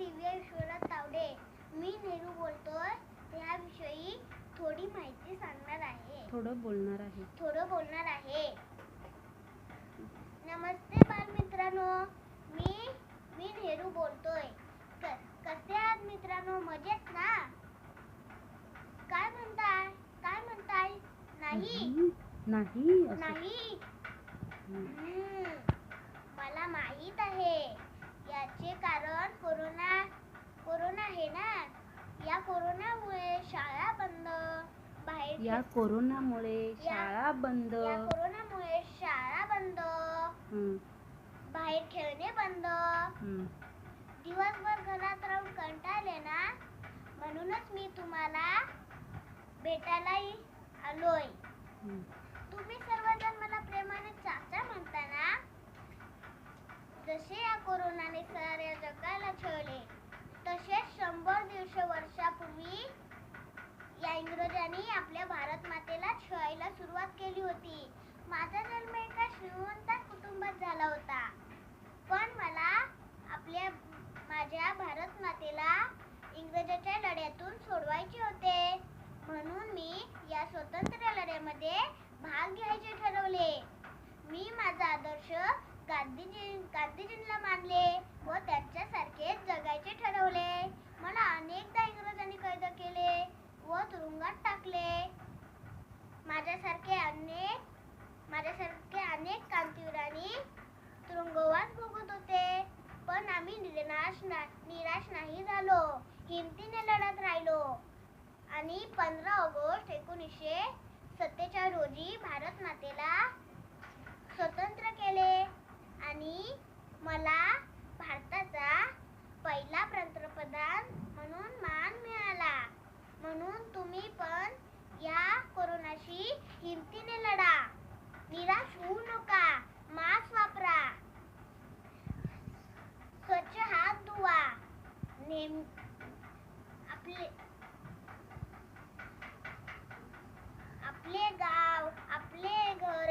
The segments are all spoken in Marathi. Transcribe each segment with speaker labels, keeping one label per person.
Speaker 1: दिव्या विश्वनाथ तावडे. मी नेहरू बोलतोय. याविषयी थोडी माहिती सांगणार आहे.
Speaker 2: थोडं बोलणार आहे.
Speaker 1: नमस्ते बालमित्रांनो, मी नेहरू बोलतोय. कसे आहात मित्रांनो? मजेत ना? काय म्हणताय?
Speaker 2: नाही
Speaker 1: मला माहित आहे. याचे कारण कोरोना आहे ना. या कोरोनामुळे शाळा बंद, बाहेर खेळणे बंद. दिवसभर घरात राहून कंटाळले ना, म्हणूनच मी तुम्हाला भेटायला आलोय. तुम्ही सर्वजण मला प्रेमाने चाचा म्हणता ना. जसे या कोरोनाने साऱ्या जगाला छळले, तसेच 100-150 वर्षापूर्वी या इंग्रजांनी आपल्या भारत मातेला छळायला सुरुवात केली होती. माझा जन्म एका श्रीमंत कुटुंबात झाला होता, पण मला माझ्या भारत मातेला इंग्रजांच्या लढ्यातून सोडवायचे होते. म्हणून मी या स्वातंत्र्य लढ्यामध्ये भाग घ्यायचे ठरवले. मी माझा आदर्श गांधीजींना मानले व त्यांच्यासारखेच जगायचे ठरवले. मला अनेकदा इंग्रजांनी कैद केले व तुरुंगात टाकले. माझ्यासारखे अनेक क्रांतिवीरांनी तुरुंगवास भोगत होते, पण आम्ही निराश नाही झालो. हिमतीने लढत राहिलो आणि 15 ऑगस्ट 1947 रोजी भारत मातेला स्वतंत्र केले आणि मला भारताचा पहिला पंतप्रधान म्हणून मान मिळाला. म्हणून तुम्ही पण या कोरोनाशी हिमतीने लढा. निराश होऊ नका. मास्क वापरा, स्वच्छ हात धुवा, आपले गाव, आपले घर,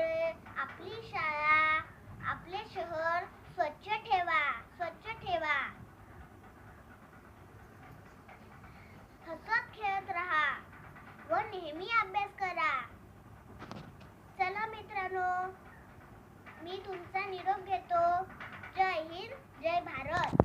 Speaker 1: आपली शाळा, आपले शहर स्वच्छ ठेवा. हसत खेळत राहा व नेहमी अभ्यास करा. चला मित्रांनो, मी तुमचा निरोप घेतो. जय हिंद, जय भारत.